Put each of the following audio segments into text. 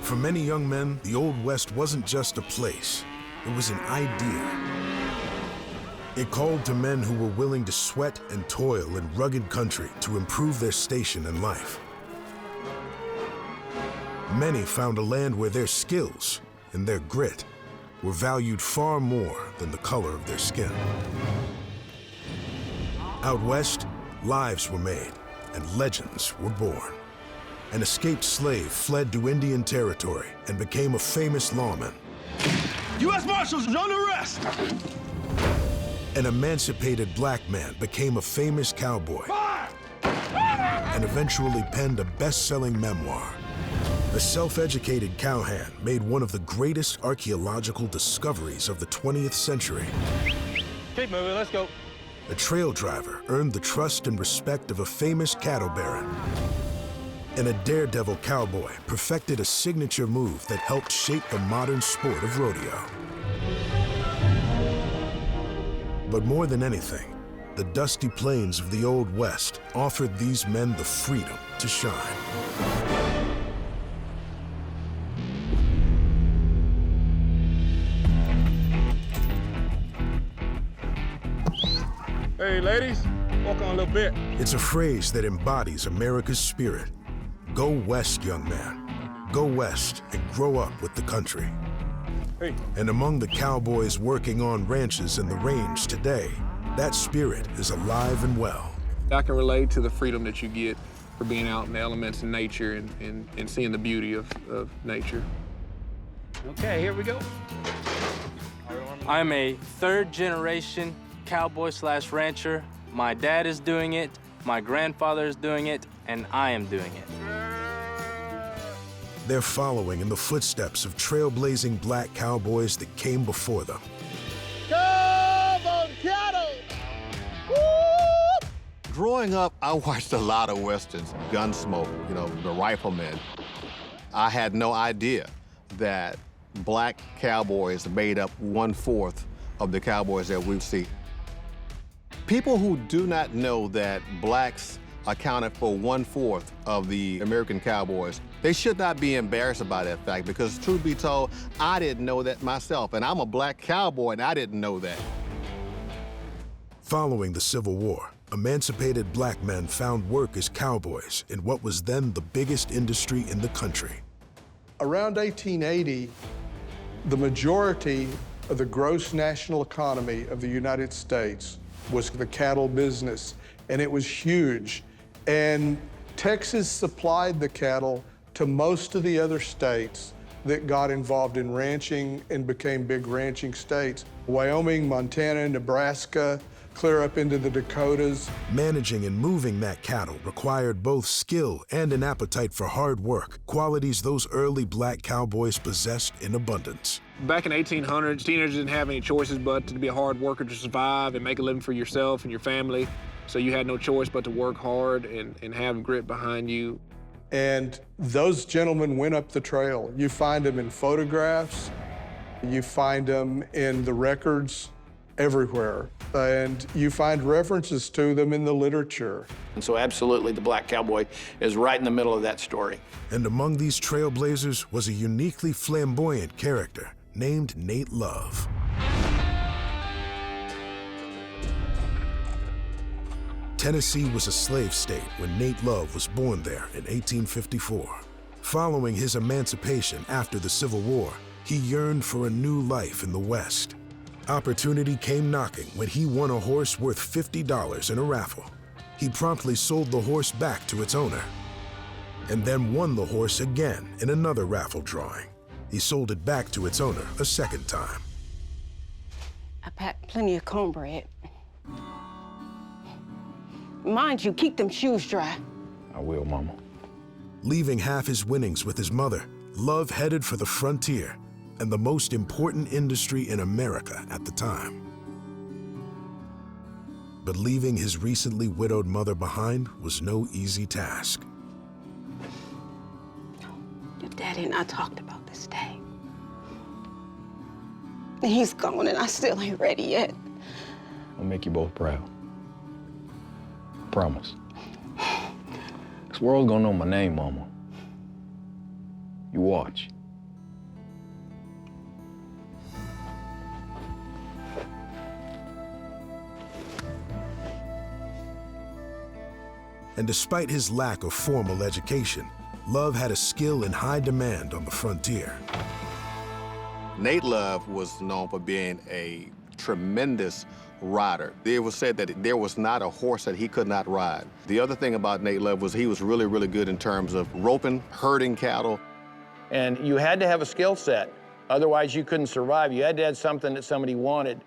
For many young men, the Old West wasn't just a place, it was an idea. It called to men who were willing to sweat and toil in rugged country to improve their station in life. Many found a land where their skills and their grit were valued far more than the color of their skin. Out west, lives were made and legends were born. An escaped slave fled to Indian Territory and became a famous lawman. U.S. Marshals is under arrest! An emancipated black man became a famous cowboy and eventually penned a best-selling memoir. The self-educated cowhand made one of the greatest archaeological discoveries of the 20th century. Keep moving, let's go. A trail driver earned the trust and respect of a famous cattle baron. And a daredevil cowboy perfected a signature move that helped shape the modern sport of rodeo. But more than anything, the dusty plains of the Old West offered these men the freedom to shine. Hey, ladies, walk on a little bit. It's a phrase that embodies America's spirit. Go west, young man. Go west and grow up with the country. Hey. And among the cowboys working on ranches in the range today, that spirit is alive and well. I can relate to the freedom that you get for being out in the elements and nature and seeing the beauty of nature. Okay, here we go. I'm a third-generation cowboy/rancher. My dad is doing it, my grandfather is doing it, and I am doing it. They're following in the footsteps of trailblazing black cowboys that came before them. Come on, cattle! Woo! Growing up, I watched a lot of Westerns, Gunsmoke, you know, the Rifleman. I had no idea that black cowboys made up 1/4 of the cowboys that we see. People who do not know that blacks accounted for 1/4 of the American cowboys, they should not be embarrassed by that fact because, truth be told, I didn't know that myself, and I'm a black cowboy, and I didn't know that. Following the Civil War, emancipated black men found work as cowboys in what was then the biggest industry in the country. Around 1880, the majority of the gross national economy of the United States was the cattle business, and it was huge. And Texas supplied the cattle to most of the other states that got involved in ranching and became big ranching states. Wyoming, Montana, Nebraska, clear up into the Dakotas. Managing and moving that cattle required both skill and an appetite for hard work, qualities those early black cowboys possessed in abundance. Back in the 1800s, teenagers didn't have any choices but to be a hard worker to survive and make a living for yourself and your family. So you had no choice but to work hard and have grit behind you. And those gentlemen went up the trail. You find them in photographs, you find them in the records everywhere, and you find references to them in the literature. And so absolutely the black cowboy is right in the middle of that story. And among these trailblazers was a uniquely flamboyant character named Nate Love. Tennessee was a slave state when Nate Love was born there in 1854. Following his emancipation after the Civil War, he yearned for a new life in the West. Opportunity came knocking when he won a horse worth $50 in a raffle. He promptly sold the horse back to its owner, and then won the horse again in another raffle drawing. He sold it back to its owner a second time. I packed plenty of cornbread. Mind you, keep them shoes dry. I will, Mama. Leaving half his winnings with his mother, Love headed for the frontier and the most important industry in America at the time. But leaving his recently widowed mother behind was no easy task. Your daddy and I talked about this day. And he's gone, and I still ain't ready yet. I'll make you both proud. Promise. This world's gonna know my name, Mama. You watch. And despite his lack of formal education, Love had a skill in high demand on the frontier. Nate Love was known for being a tremendous rider. It was said that there was not a horse that he could not ride. The other thing about Nate Love was he was really, really good in terms of roping, herding cattle. And you had to have a skill set. Otherwise, you couldn't survive. You had to have something that somebody wanted.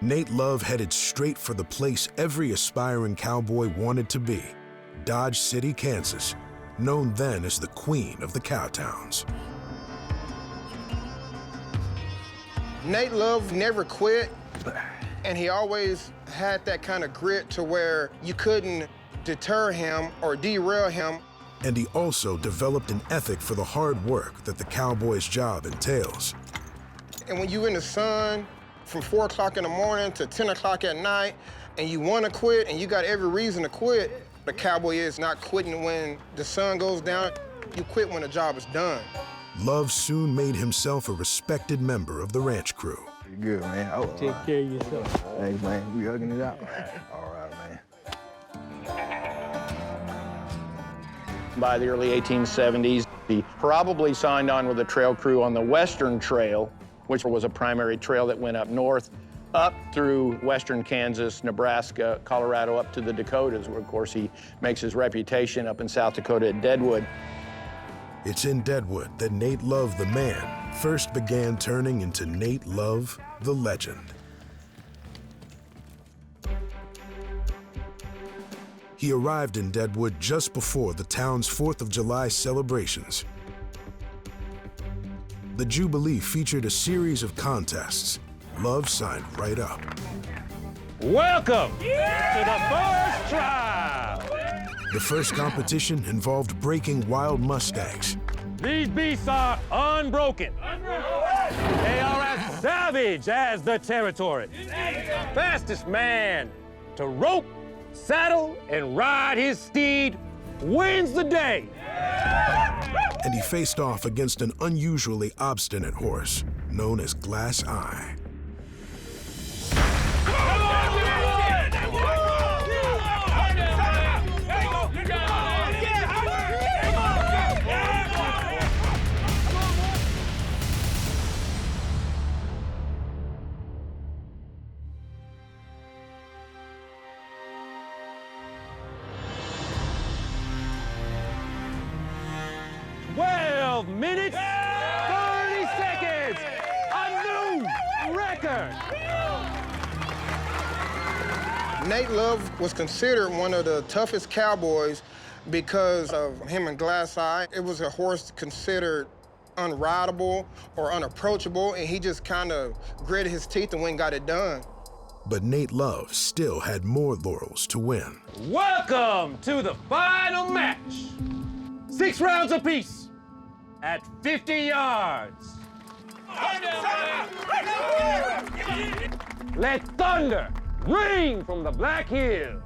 Nate Love headed straight for the place every aspiring cowboy wanted to be, Dodge City, Kansas, known then as the Queen of the Cowtowns. Nate Love never quit, and he always had that kind of grit to where you couldn't deter him or derail him. And he also developed an ethic for the hard work that the cowboy's job entails. And when you're in the sun from 4 o'clock in the morning to 10 o'clock at night, and you want to quit, and you got every reason to quit, the cowboy is not quitting when the sun goes down. You quit when the job is done. Love soon made himself a respected member of the ranch crew. You good, man? Oh, Take care of yourself. Thanks, man. We hugging it out. All right, man. By the early 1870s, he probably signed on with a trail crew on the Western Trail, which was a primary trail that went up north, up through western Kansas, Nebraska, Colorado, up to the Dakotas, where, of course, he makes his reputation up in South Dakota at Deadwood. It's in Deadwood that Nate Love, the man, first began turning into Nate Love, the legend. He arrived in Deadwood just before the town's 4th of July celebrations. The Jubilee featured a series of contests. Love signed right up. Welcome to the first trial. The first competition involved breaking wild mustangs. These beasts are unbroken. They are as savage as the territory. Fastest man to rope, saddle, and ride his steed wins the day. And he faced off against an unusually obstinate horse known as Glass Eye. Minutes, 30 seconds, a new record. Nate Love was considered one of the toughest cowboys because of him and Glass Eye. It was a horse considered unrideable or unapproachable, and he just kind of gritted his teeth and went and got it done. But Nate Love still had more laurels to win. Welcome to the final match. 6 rounds apiece at 50 yards. Let thunder ring from the Black Hills.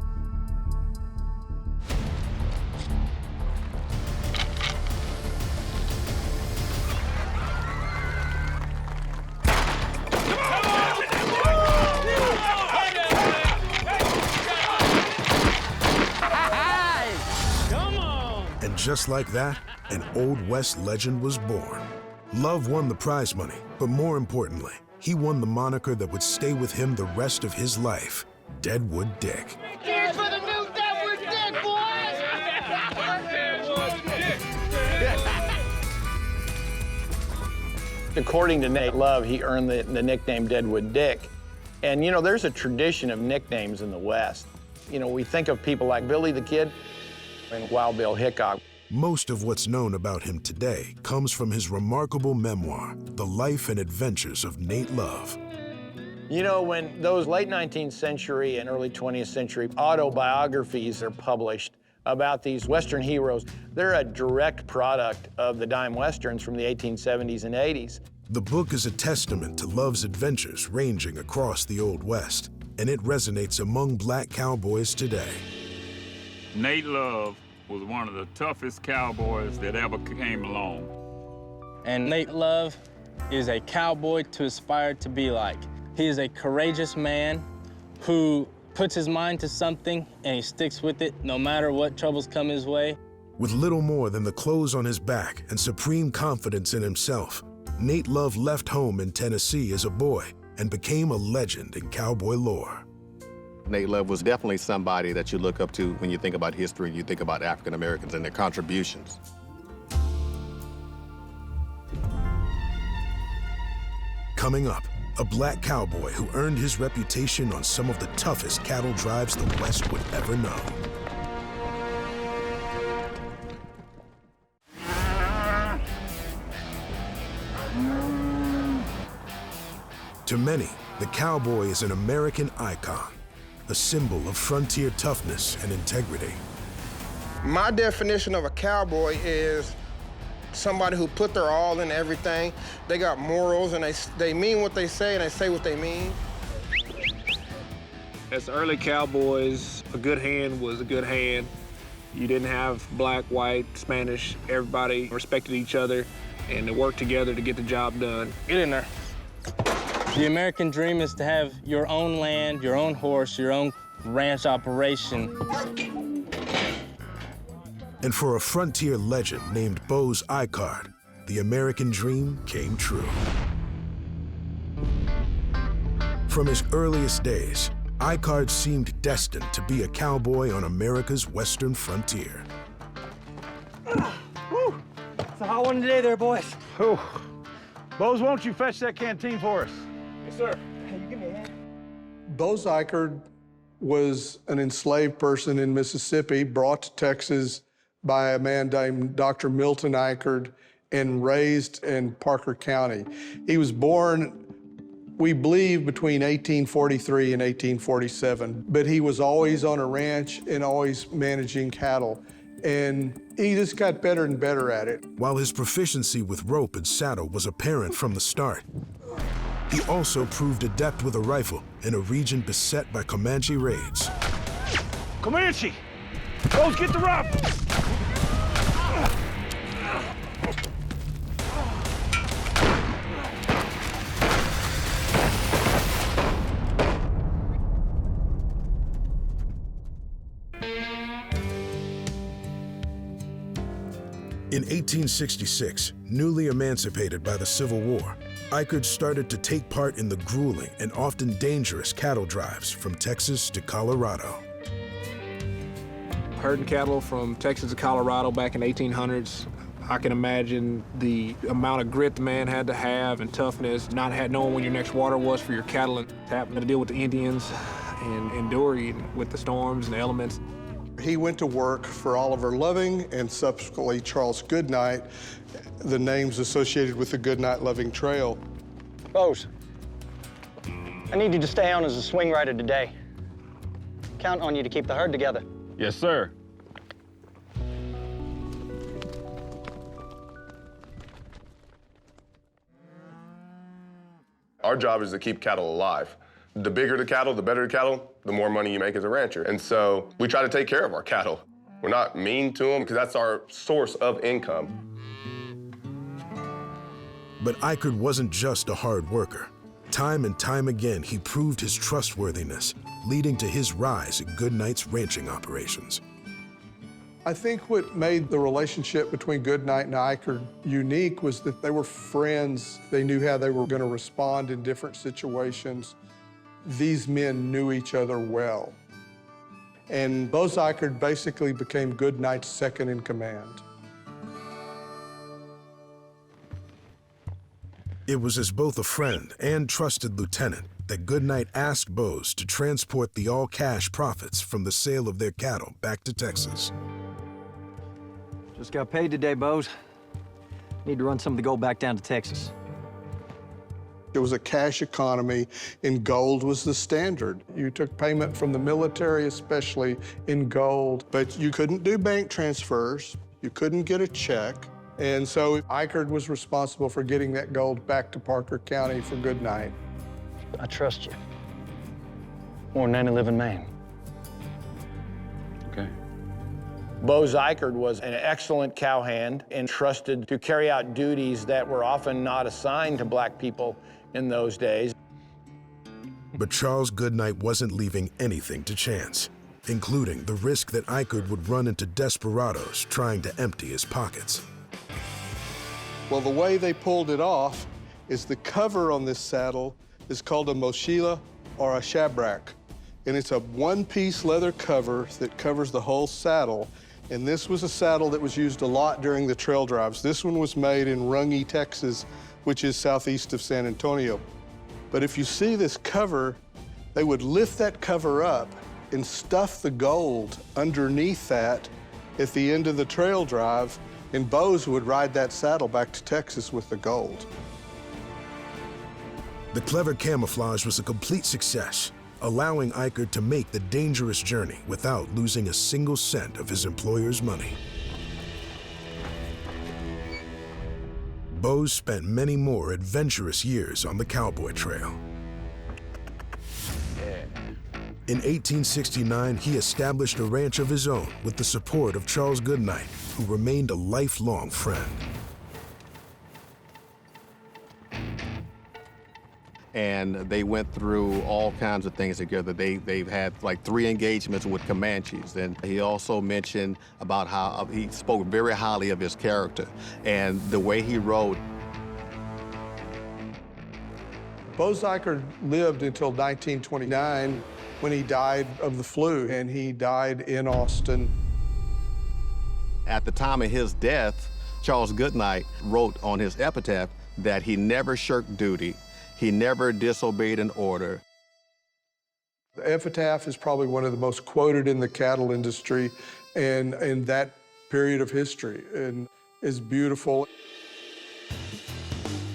And just like that, an Old West legend was born. Love won the prize money, but more importantly, he won the moniker that would stay with him the rest of his life, Deadwood Dick. Cheers for the new Deadwood Dick, boys! According to Nate Love, he earned the nickname Deadwood Dick. And, you know, there's a tradition of nicknames in the West. You know, we think of people like Billy the Kid and Wild Bill Hickok. Most of what's known about him today comes from his remarkable memoir, The Life and Adventures of Nate Love. You know, when those late 19th century and early 20th century autobiographies are published about these Western heroes, they're a direct product of the dime Westerns from the 1870s and 80s. The book is a testament to Love's adventures ranging across the Old West, and it resonates among black cowboys today. Nate Love was one of the toughest cowboys that ever came along. And Nate Love is a cowboy to aspire to be like. He is a courageous man who puts his mind to something and he sticks with it no matter what troubles come his way. With little more than the clothes on his back and supreme confidence in himself, Nate Love left home in Tennessee as a boy and became a legend in cowboy lore. Nate Love was definitely somebody that you look up to when you think about history, you think about African Americans and their contributions. Coming up, a black cowboy who earned his reputation on some of the toughest cattle drives the West would ever know. To many, the cowboy is an American icon, a symbol of frontier toughness and integrity. My definition of a cowboy is somebody who put their all in everything. They got morals, and they mean what they say, and they say what they mean. As early cowboys, a good hand was a good hand. You didn't have black, white, Spanish. Everybody respected each other, and they worked together to get the job done. Get in there. The American dream is to have your own land, your own horse, your own ranch operation. And for a frontier legend named Bose Icard, the American dream came true. From his earliest days, Icard seemed destined to be a cowboy on America's western frontier. It's a hot one today there, boys. Oh. Bose, won't you fetch that canteen for us? Yes, sir. Hey, you give me a hand. Bose Icard was an enslaved person in Mississippi, brought to Texas by a man named Dr. Milton Icard and raised in Parker County. He was born, we believe, between 1843 and 1847, but he was always on a ranch and always managing cattle. And he just got better and better at it. While his proficiency with rope and saddle was apparent from the start, he also proved adept with a rifle in a region beset by Comanche raids. Comanche! Bose, get the rifle! In 1866, newly emancipated by the Civil War, Icard started to take part in the grueling and often dangerous cattle drives from Texas to Colorado. Herding cattle from Texas to Colorado back in 1800s, I can imagine the amount of grit the man had to have and toughness, not knowing when your next water was for your cattle, and having to deal with the Indians and enduring with the storms and the elements. He went to work for Oliver Loving and subsequently Charles Goodnight, the names associated with the Goodnight-Loving Trail. Bose, I need you to stay on as a swing rider today. Count on you to keep the herd together. Yes, sir. Our job is to keep cattle alive. The bigger the cattle, the better the cattle, the more money you make as a rancher. And so we try to take care of our cattle. We're not mean to them because that's our source of income. But Icard wasn't just a hard worker. Time and time again, he proved his trustworthiness, leading to his rise in Goodnight's ranching operations. I think what made the relationship between Goodnight and Icard unique was that they were friends. They knew how they were going to respond in different situations. These men knew each other well. And Bose Icard basically became Goodnight's second in command. It was as both a friend and trusted lieutenant that Goodnight asked Bose to transport the all-cash profits from the sale of their cattle back to Texas. Just got paid today, Bose. Need to run some of the gold back down to Texas. It was a cash economy, and gold was the standard. You took payment from the military, especially in gold, but you couldn't do bank transfers. You couldn't get a check. And so Icard was responsible for getting that gold back to Parker County for Goodnight. I trust you more than any living man. Okay. Bose Icard was an excellent cowhand and trusted to carry out duties that were often not assigned to black people in those days. But Charles Goodnight wasn't leaving anything to chance, including the risk that Eichard would run into desperados trying to empty his pockets. Well, the way they pulled it off is the cover on this saddle is called a mochila or a shabrak. And it's a one-piece leather cover that covers the whole saddle. And this was a saddle that was used a lot during the trail drives. This one was made in Runge, Texas, which is southeast of San Antonio. But if you see this cover, they would lift that cover up and stuff the gold underneath that at the end of the trail drive, and Bose would ride that saddle back to Texas with the gold. The clever camouflage was a complete success, allowing Eichard to make the dangerous journey without losing a single cent of his employer's money. Bose spent many more adventurous years on the cowboy trail. In 1869, he established a ranch of his own with the support of Charles Goodnight, who remained a lifelong friend. And they went through all kinds of things together. They've had like 3 engagements with Comanches. And he also mentioned about how he spoke very highly of his character and the way he rode. Bose Eichard lived until 1929 when he died of the flu, and he died in Austin. At the time of his death, Charles Goodnight wrote on his epitaph that he never shirked duty, he never disobeyed an order. The epitaph is probably one of the most quoted in the cattle industry and in that period of history, and is beautiful.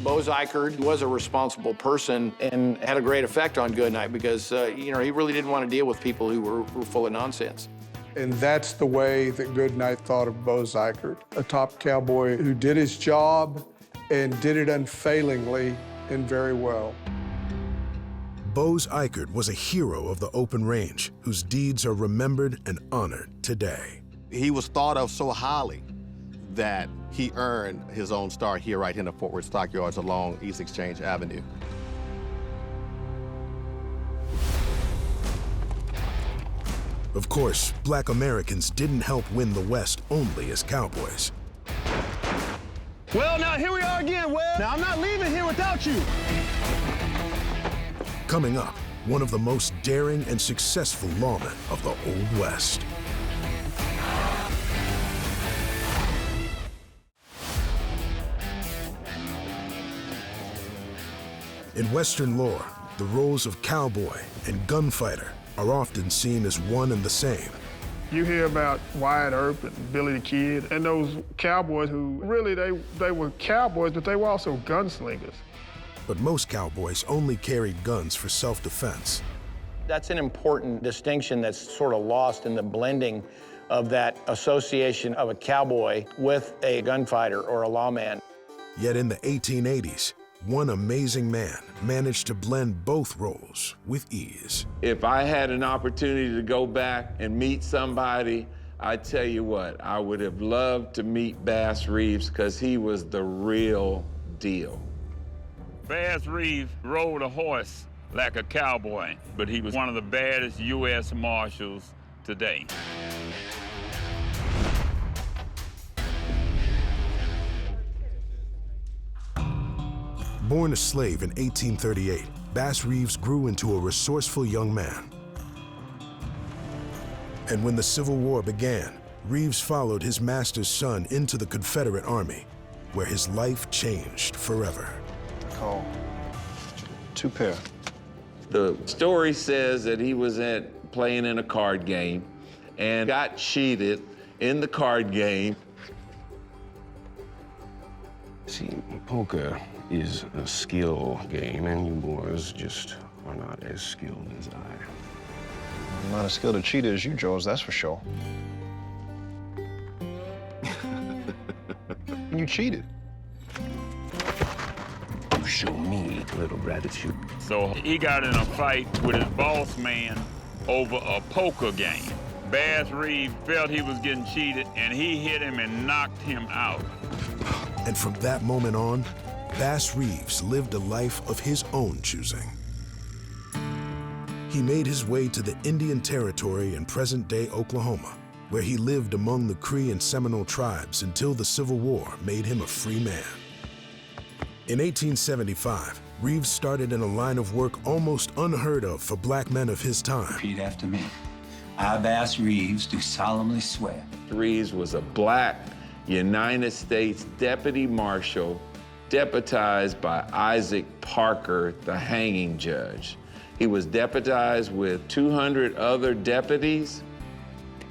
Bose Eichard was a responsible person and had a great effect on Goodnight because, he really didn't want to deal with people who were full of nonsense. And that's the way that Goodnight thought of Bose Eichard, a top cowboy who did his job and did it unfailingly and very well. Bose Eichard was a hero of the open range, whose deeds are remembered and honored today. He was thought of so highly that he earned his own star here right in the Fort Worth Stockyards along East Exchange Avenue. Of course, Black Americans didn't help win the West only as cowboys. Well, now here we are again, Webb. Now I'm not leaving here without you. Coming up, one of the most daring and successful lawmen of the Old West. In Western lore, the roles of cowboy and gunfighter are often seen as one and the same. You hear about Wyatt Earp and Billy the Kid and those cowboys who really, they were cowboys, but they were also gunslingers. But most cowboys only carried guns for self-defense. That's an important distinction that's sort of lost in the blending of that association of a cowboy with a gunfighter or a lawman. Yet in the 1880s, one amazing man managed to blend both roles with ease. If I had an opportunity to go back and meet somebody, I tell you what, I would have loved to meet Bass Reeves because he was the real deal. Bass Reeves rode a horse like a cowboy, but he was one of the baddest U.S. Marshals today. Born a slave in 1838, Bass Reeves grew into a resourceful young man. And when the Civil War began, Reeves followed his master's son into the Confederate Army, where his life changed forever. Call. 2 pair. The story says that he was playing in a card game and got cheated in the card game. See, poker is a skill game, and you boys just are not as skilled as I. I'm not as skilled a cheater as you, George, that's for sure. You cheated. Show me a little gratitude. So he got in a fight with his boss man over a poker game. Bass Reeves felt he was getting cheated, and he hit him and knocked him out. And from that moment on, Bass Reeves lived a life of his own choosing. he made his way to the Indian Territory in present-day Oklahoma, where he lived among the Cree and Seminole tribes until the Civil War made him a free man. In 1875, Reeves started in a line of work almost unheard of for black men of his time. Repeat after me. I, Bass Reeves, do solemnly swear. Reeves was a black United States Deputy Marshal deputized by Isaac Parker, the hanging judge. He was deputized with 200 other deputies.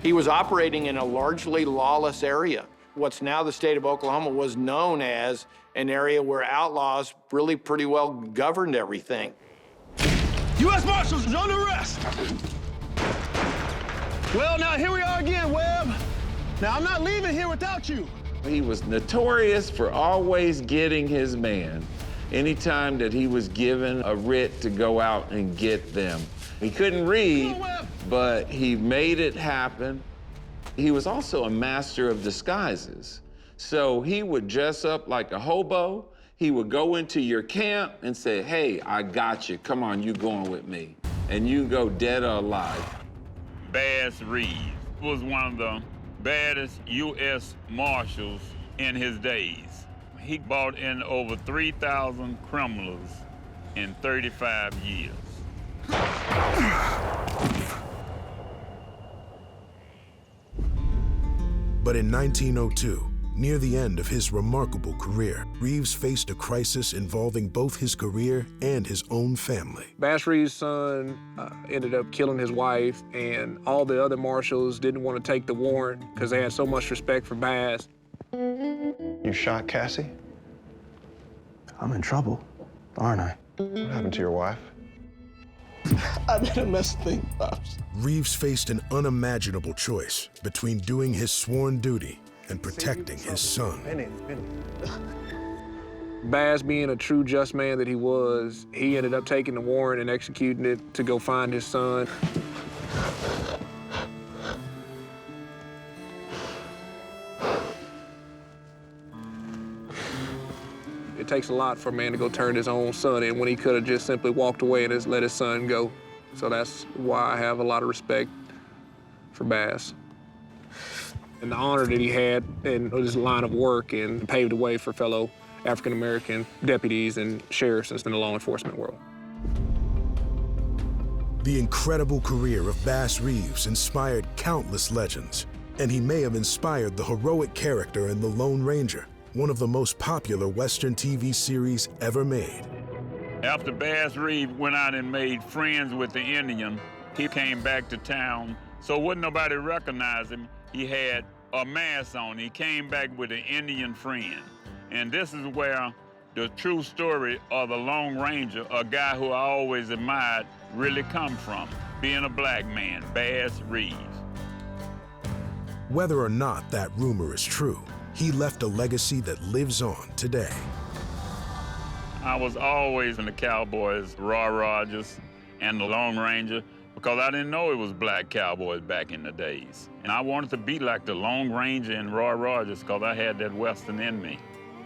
He was operating in a largely lawless area. What's now the state of Oklahoma was known as an area where outlaws really pretty well governed everything. U.S. Marshals is under arrest. Well, now here we are again, Webb. Now, I'm not leaving here without you. He was notorious for always getting his man anytime that he was given a writ to go out and get them. He couldn't read, but he made it happen. He was also a master of disguises. So he would dress up like a hobo. He would go into your camp and say, hey, I got you. Come on, you going with me. And you go dead or alive. Bass Reeves was one of the baddest U.S. Marshals in his days. He brought in over 3,000 criminals in 35 years. But in 1902, near the end of his remarkable career, Reeves faced a crisis involving both his career and his own family. Bass Reeves' son ended up killing his wife, and all the other marshals didn't want to take the warrant because they had so much respect for Bass. You shot Cassie? I'm in trouble, aren't I? What happened to your wife? I didn't mess things up. Reeves faced an unimaginable choice between doing his sworn duty and protecting his son. Bass, being a true just man that he was, he ended up taking the warrant and executing it to go find his son. It takes a lot for a man to go turn his own son in when he could have just simply walked away and just let his son go. So that's why I have a lot of respect for Bass. And the honor that he had in his line of work and paved the way for fellow African-American deputies and sheriffs in the law enforcement world. The incredible career of Bass Reeves inspired countless legends, and he may have inspired the heroic character in The Lone Ranger, one of the most popular Western TV series ever made. After Bass Reeves went out and made friends with the Indian, he came back to town, so wouldn't nobody recognize him. He had a mask on. He came back with an Indian friend. And this is where the true story of the Lone Ranger, a guy who I always admired, really come from, being a black man, Bass Reeves. Whether or not that rumor is true, he left a legacy that lives on today. I was always in the Cowboys, Roy Rogers, and the Lone Ranger, because I didn't know it was black cowboys back in the days. And I wanted to be like the Lone Ranger and Roy Rogers because I had that Western in me.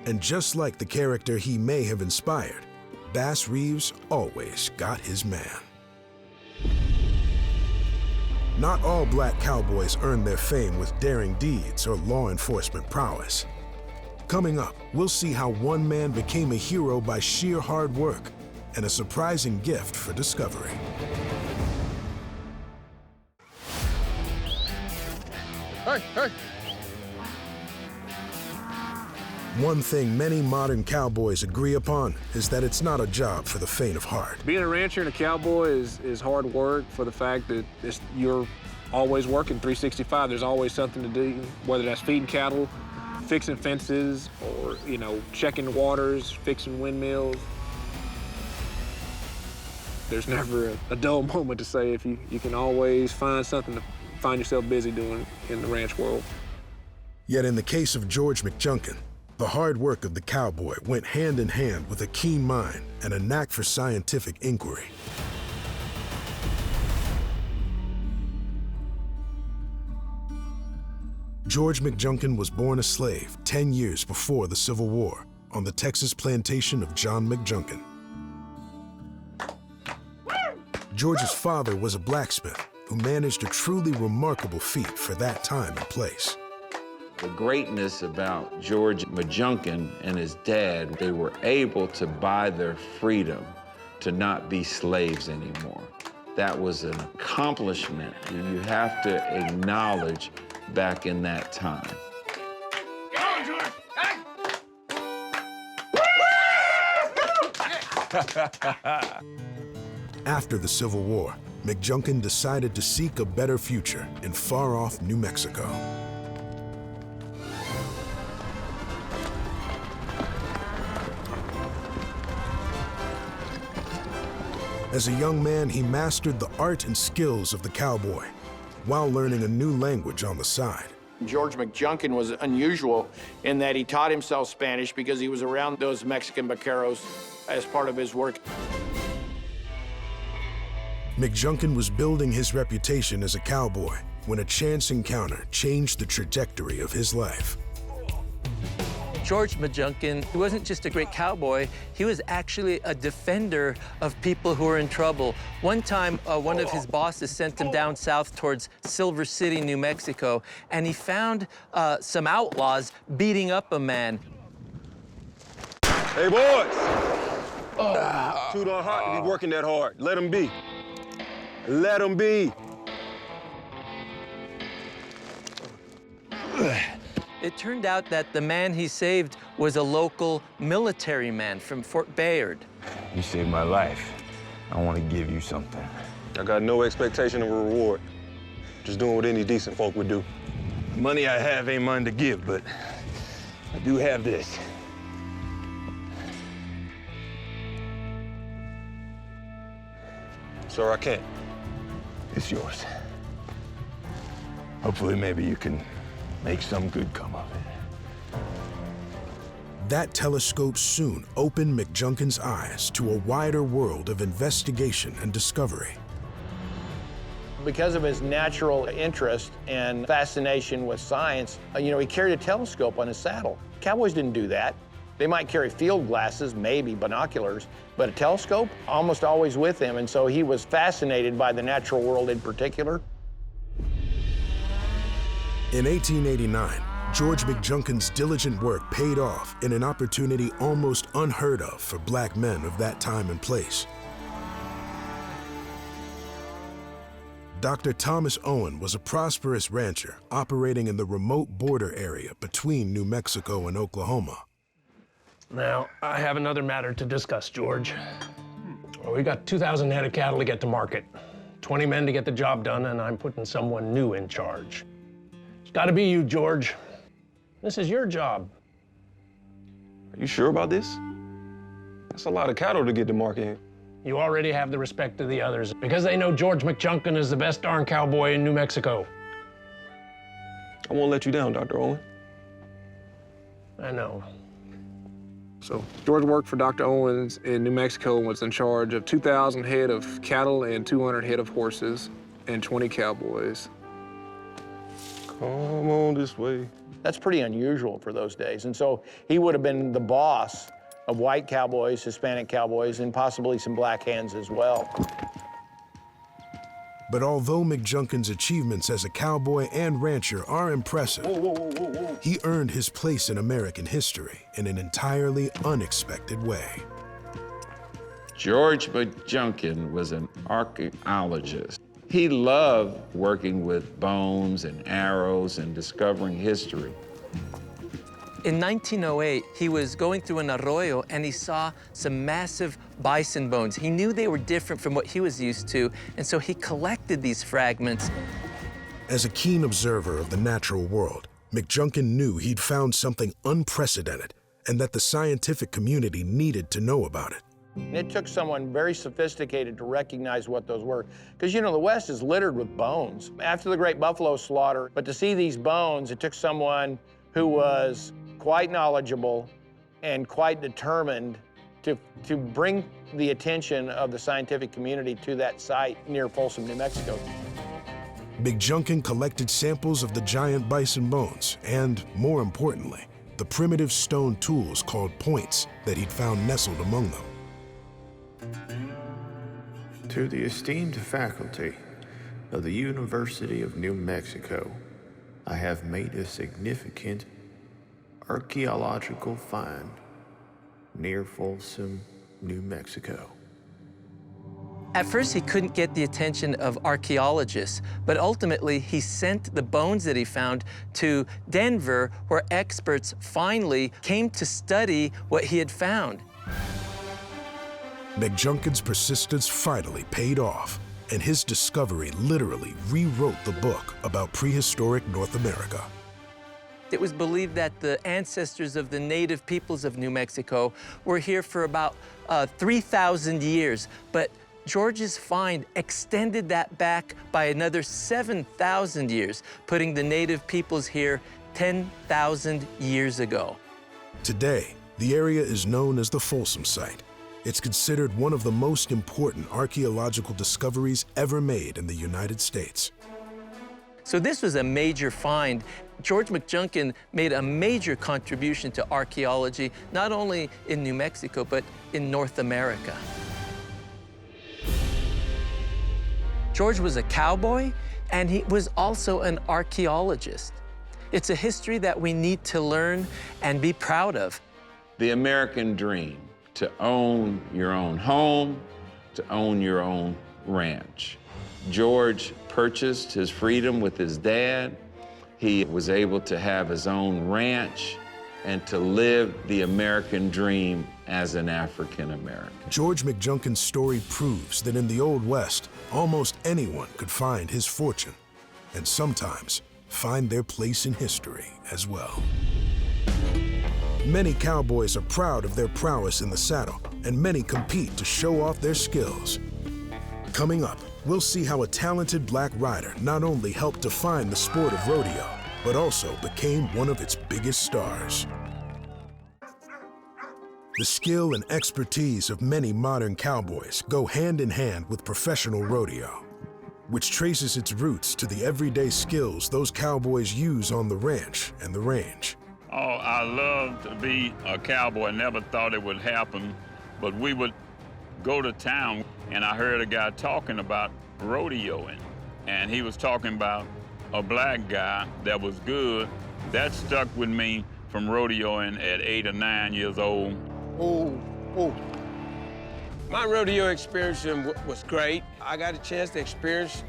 And just like the character he may have inspired, Bass Reeves always got his man. Not all black cowboys earn their fame with daring deeds or law enforcement prowess. Coming up, we'll see how one man became a hero by sheer hard work and a surprising gift for discovery. Hey, hey. One thing many modern cowboys agree upon is that it's not a job for the faint of heart. Being a rancher and a cowboy is hard work for the fact that you're always working 365. There's always something to do, whether that's feeding cattle, fixing fences, or, checking waters, fixing windmills. There's never a dull moment to say if you can always find something to find yourself busy doing in the ranch world. Yet in the case of George McJunkin, the hard work of the cowboy went hand in hand with a keen mind and a knack for scientific inquiry. George McJunkin was born a slave 10 years before the Civil War on the Texas plantation of John McJunkin. George's father was a blacksmith who managed a truly remarkable feat for that time and place. The greatness about George McJunkin and his dad, they were able to buy their freedom to not be slaves anymore. That was an accomplishment you have to acknowledge back in that time. After the Civil War, McJunkin decided to seek a better future in far-off New Mexico. As a young man, he mastered the art and skills of the cowboy while learning a new language on the side. George McJunkin was unusual in that he taught himself Spanish because he was around those Mexican vaqueros as part of his work. McJunkin was building his reputation as a cowboy when a chance encounter changed the trajectory of his life. George McJunkin, he wasn't just a great cowboy, he was actually a defender of people who were in trouble. One time, one of his bosses sent him down south towards Silver City, New Mexico, and he found some outlaws beating up a man. Hey, boys! Too darn hot to be working that hard. Let them be. Let them be. It turned out that the man he saved was a local military man from Fort Bayard. You saved my life. I want to give you something. I got no expectation of a reward. Just doing what any decent folk would do. The money I have ain't mine to give, but I do have this. Sir, I can't. It's yours. Hopefully, maybe you can make some good come of it. That telescope soon opened McJunkin's eyes to a wider world of investigation and discovery. Because of his natural interest and fascination with science, he carried a telescope on his saddle. Cowboys didn't do that. They might carry field glasses, maybe binoculars, but a telescope, almost always with him, and so he was fascinated by the natural world in particular. In 1889, George McJunkin's diligent work paid off in an opportunity almost unheard of for black men of that time and place. Dr. Thomas Owen was a prosperous rancher operating in the remote border area between New Mexico and Oklahoma. Now, I have another matter to discuss, George. We got 2,000 head of cattle to get to market, 20 men to get the job done, and I'm putting someone new in charge. It's got to be you, George. This is your job. Are you sure about this? That's a lot of cattle to get to market. You already have the respect of the others because they know George McJunkin is the best darn cowboy in New Mexico. I won't let you down, Dr. Owen. I know. So George worked for Dr. Owens in New Mexico and was in charge of 2,000 head of cattle and 200 head of horses and 20 cowboys. Come on this way. That's pretty unusual for those days. And so he would have been the boss of white cowboys, Hispanic cowboys, and possibly some black hands as well. But although McJunkin's achievements as a cowboy and rancher are impressive, he earned his place in American history in an entirely unexpected way. George McJunkin was an archaeologist. He loved working with bones and arrows and discovering history. In 1908, he was going through an arroyo and he saw some massive bison bones. He knew they were different from what he was used to, and so he collected these fragments. As a keen observer of the natural world, McJunkin knew he'd found something unprecedented and that the scientific community needed to know about it. It took someone very sophisticated to recognize what those were. Because, the West is littered with bones. After the Great Buffalo Slaughter, but to see these bones, it took someone who was quite knowledgeable and quite determined to bring the attention of the scientific community to that site near Folsom, New Mexico. McJunkin collected samples of the giant bison bones and, more importantly, the primitive stone tools called points that he'd found nestled among them. To the esteemed faculty of the University of New Mexico, I have made a significant archaeological find near Folsom, New Mexico. At first, he couldn't get the attention of archaeologists, but ultimately he sent the bones that he found to Denver, where experts finally came to study what he had found. McJunkin's persistence finally paid off, and his discovery literally rewrote the book about prehistoric North America. It was believed that the ancestors of the native peoples of New Mexico were here for about 3,000 years, but George's find extended that back by another 7,000 years, putting the native peoples here 10,000 years ago. Today, the area is known as the Folsom Site. It's considered one of the most important archaeological discoveries ever made in the United States. So this was a major find. George McJunkin made a major contribution to archaeology, not only in New Mexico, but in North America. George was a cowboy, and he was also an archaeologist. It's a history that we need to learn and be proud of. The American dream, to own your own home, to own your own ranch. George purchased his freedom with his dad. He was able to have his own ranch and to live the American dream as an African American. George McJunkin's story proves that in the Old West, almost anyone could find his fortune, and sometimes find their place in history as well. Many cowboys are proud of their prowess in the saddle, and many compete to show off their skills. Coming up, we'll see how a talented black rider not only helped define the sport of rodeo, but also became one of its biggest stars. The skill and expertise of many modern cowboys go hand in hand with professional rodeo, which traces its roots to the everyday skills those cowboys use on the ranch and the range. Oh, I love to be a cowboy. Never thought it would happen, but we would go to town, and I heard a guy talking about rodeoing, and he was talking about a black guy that was good. That stuck with me from rodeoing at 8 or 9 years old. My rodeo experience was great. I got a chance to experience,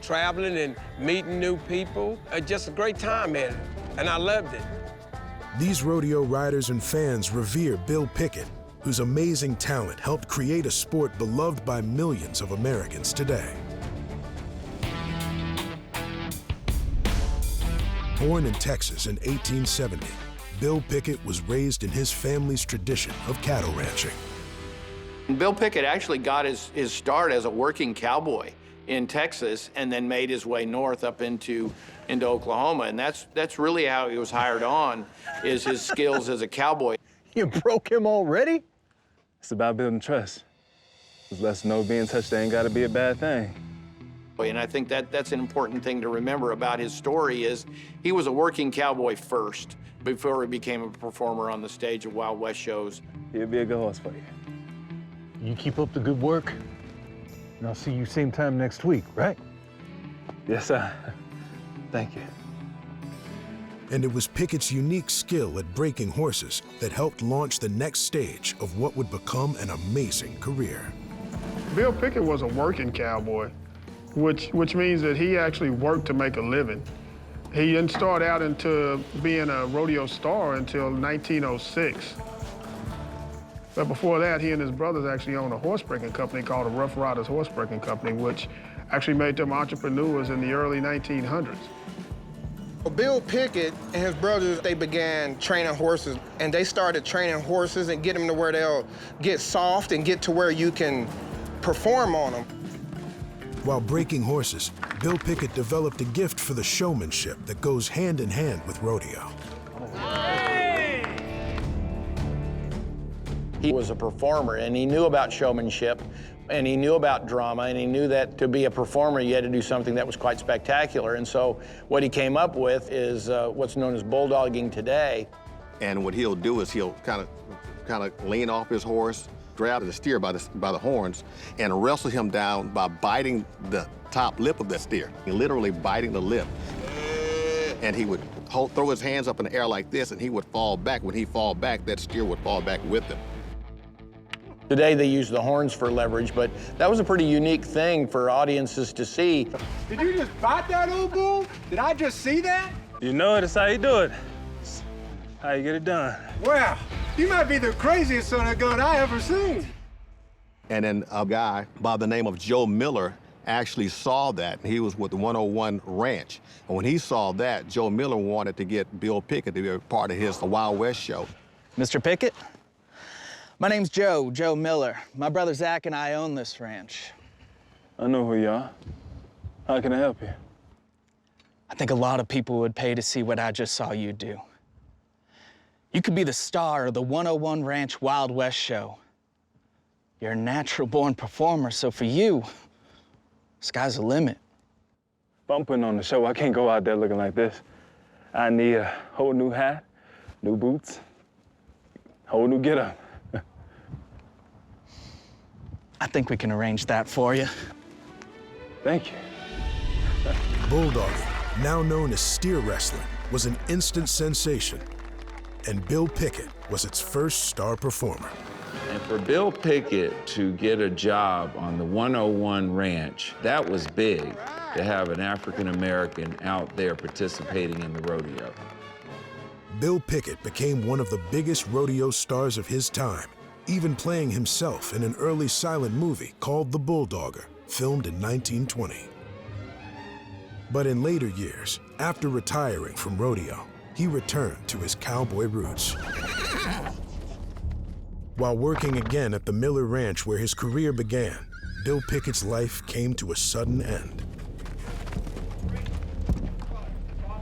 traveling and meeting new people. Just a great time, man, and I loved it. These rodeo riders and fans revere Bill Pickett, whose amazing talent helped create a sport beloved by millions of Americans today. Born in Texas in 1870, Bill Pickett was raised in his family's tradition of cattle ranching. Bill Pickett actually got his start as a working cowboy in Texas and then made his way north up into Oklahoma. And that's really how he was hired on, is his skills as a cowboy. You broke him already? It's about building trust. Just let us know being touched ain't gotta be a bad thing. And I think that's an important thing to remember about his story is he was a working cowboy first before he became a performer on the stage of Wild West shows. He'll be a good horse for you. You keep up the good work, and I'll see you same time next week, right? Yes, sir. Thank you. And it was Pickett's unique skill at breaking horses that helped launch the next stage of what would become an amazing career. Bill Pickett was a working cowboy, which means that he actually worked to make a living. He didn't start out into being a rodeo star until 1906. But before that, he and his brothers actually owned a horse-breaking company called the Rough Riders Horse-Breaking Company, which actually made them entrepreneurs in the early 1900s. Bill Pickett and his brothers, they began training horses, and they started training horses and get them to where they'll get soft and get to where you can perform on them. While breaking horses, Bill Pickett developed a gift for the showmanship that goes hand in hand with rodeo. He was a performer, and he knew about showmanship, and he knew about drama, and he knew that to be a performer, you had to do something that was quite spectacular. And so what he came up with is what's known as bulldogging today. And what he'll do is he'll kind of lean off his horse, grab the steer by the horns and wrestle him down by biting the top lip of the steer, literally biting the lip. And he would throw his hands up in the air like this, and he would fall back. When he fall back, that steer would fall back with him. Today they use the horns for leverage, but that was a pretty unique thing for audiences to see. Did you just bite that old bull? Did I just see that? You know it, it's how you do it. It's how you get it done. Wow, you might be the craziest son of a gun I ever seen. And then a guy by the name of Joe Miller actually saw that. He was with the 101 Ranch. And when he saw that, Joe Miller wanted to get Bill Pickett to be a part of his Wild West show. Mr. Pickett? My name's Joe Miller. My brother Zach and I own this ranch. I know who you are. How can I help you? I think a lot of people would pay to see what I just saw you do. You could be the star of the 101 Ranch Wild West show. You're a natural-born performer, so for you, sky's the limit. If I'm putting on the show, I can't go out there looking like this. I need a whole new hat, new boots, whole new getup. I think we can arrange that for you. Thank you. Bulldogging, now known as steer wrestling, was an instant sensation, and Bill Pickett was its first star performer. And for Bill Pickett to get a job on the 101 Ranch, that was big, to have an African-American out there participating in the rodeo. Bill Pickett became one of the biggest rodeo stars of his time, even playing himself in an early silent movie called The Bulldogger, filmed in 1920. But in later years, after retiring from rodeo, he returned to his cowboy roots. While working again at the Miller Ranch where his career began, Bill Pickett's life came to a sudden end.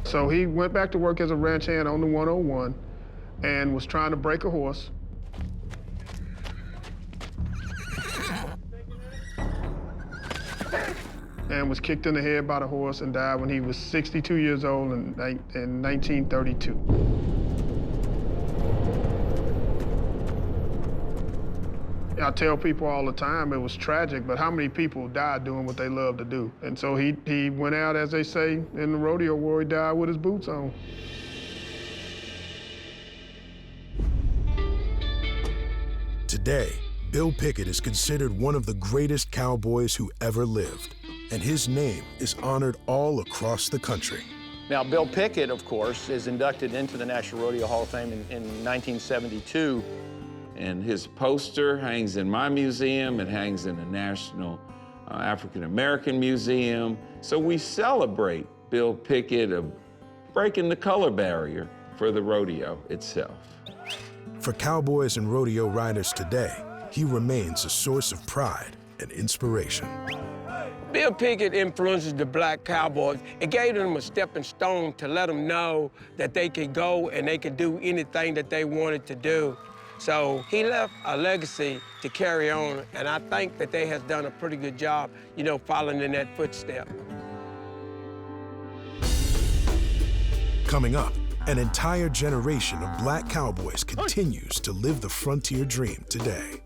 So he went back to work as a ranch hand on the 101 and was trying to break a horse. And was kicked in the head by the horse and died when he was 62 years old in 1932. I tell people all the time it was tragic, but how many people died doing what they love to do? And so he went out, as they say in the rodeo world, he died with his boots on. Today, Bill Pickett is considered one of the greatest cowboys who ever lived, and his name is honored all across the country. Now, Bill Pickett, of course, is inducted into the National Rodeo Hall of Fame in 1972. And his poster hangs in my museum. It hangs in the National African American Museum. So we celebrate Bill Pickett of breaking the color barrier for the rodeo itself. For cowboys and rodeo riders today, he remains a source of pride and inspiration. Bill Pickett influences the black cowboys. It gave them a stepping stone to let them know that they could go and they could do anything that they wanted to do. So he left a legacy to carry on, and I think that they has done a pretty good job, you know, following in that footstep. Coming up, an entire generation of black cowboys continues to live the frontier dream today.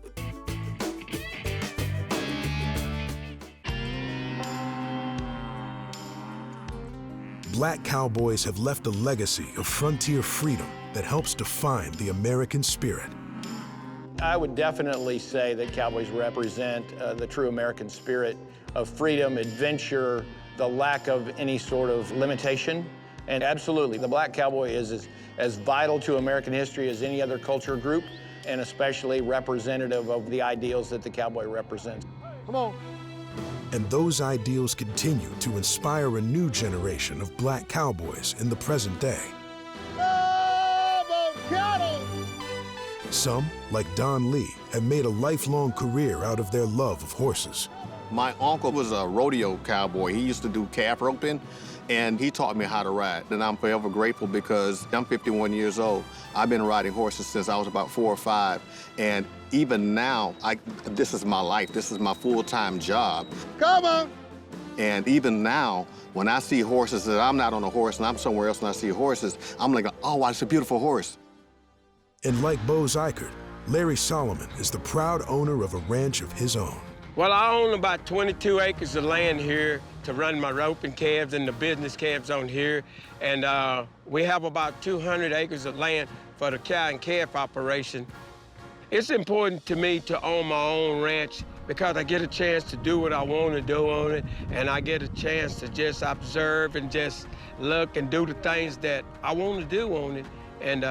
Black cowboys have left a legacy of frontier freedom that helps define the American spirit. I would definitely say that cowboys represent the true American spirit of freedom, adventure, the lack of any sort of limitation. And absolutely, the black cowboy is as vital to American history as any other culture group, and especially representative of the ideals that the cowboy represents. Come on. And those ideals continue to inspire a new generation of black cowboys in the present day. Some, like Don Lee, have made a lifelong career out of their love of horses. My uncle was a rodeo cowboy. He used to do calf roping, and he taught me how to ride. And I'm forever grateful because I'm 51 years old. I've been riding horses since I was about 4 or 5. And even now, this is my life. This is my full-time job. Come on. And even now, when I see horses that I'm not on a horse and I'm somewhere else and I see horses, I'm like, oh, wow, it's a beautiful horse. And like Bose Ikard, Larry Solomon is the proud owner of a ranch of his own. Well, I own about 22 acres of land here to run my roping calves and the business calves on here. And we have about 200 acres of land for the cow and calf operation. It's important to me to own my own ranch because I get a chance to do what I want to do on it, and I get a chance to just observe and just look and do the things that I want to do on it. And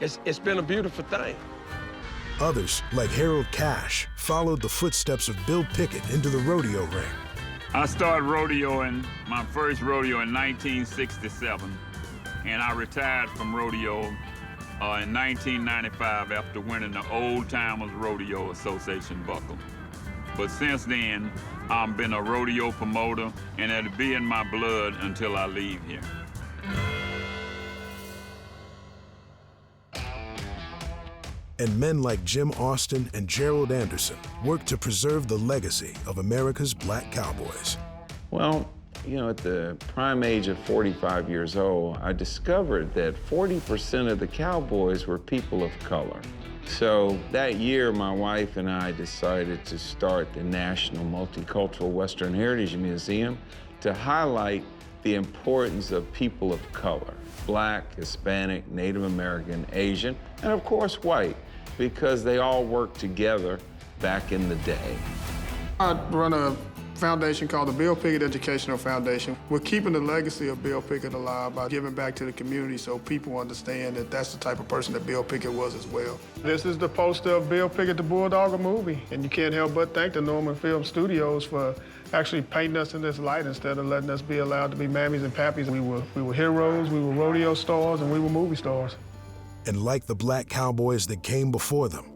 it's been a beautiful thing. Others, like Harold Cash, followed the footsteps of Bill Pickett into the rodeo ring. I started rodeoing, my first rodeo in 1967, and I retired from rodeo in 1995 after winning the Old Timers Rodeo Association buckle. But since then, I've been a rodeo promoter, and it'll be in my blood until I leave here. And men like Jim Austin and Gerald Anderson worked to preserve the legacy of America's black cowboys. Well, you know, at the prime age of 45 years old, I discovered that 40% of the cowboys were people of color. So that year, my wife and I decided to start the National Multicultural Western Heritage Museum to highlight the importance of people of color, Black, Hispanic, Native American, Asian, and of course white, because they all worked together back in the day. I run a foundation called the Bill Pickett Educational Foundation. We're keeping the legacy of Bill Pickett alive by giving back to the community so people understand that that's the type of person that Bill Pickett was as well. This is the poster of Bill Pickett, the Bulldogger movie, and you can't help but thank the Norman Film Studios for actually painting us in this light instead of letting us be allowed to be mammies and pappies. We were heroes, we were rodeo stars, and we were movie stars. And like the black cowboys that came before them,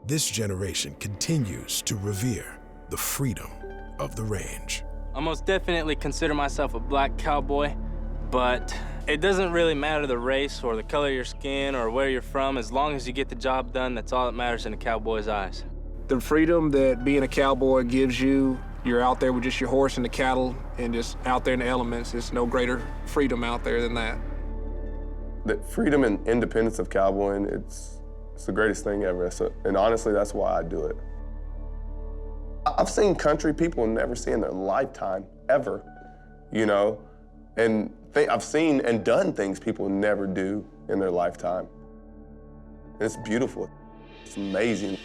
this generation continues to revere the freedom of the range. I most definitely consider myself a black cowboy, but it doesn't really matter the race or the color of your skin or where you're from. As long as you get the job done, that's all that matters in a cowboy's eyes. The freedom that being a cowboy gives you, you're out there with just your horse and the cattle and just out there in the elements. There's no greater freedom out there than that. The freedom and independence of cowboying, it's the greatest thing ever. And honestly, that's why I do it. I've seen country people never see in their lifetime, ever, you know? And I've seen and done things people never do in their lifetime. And it's beautiful. It's amazing.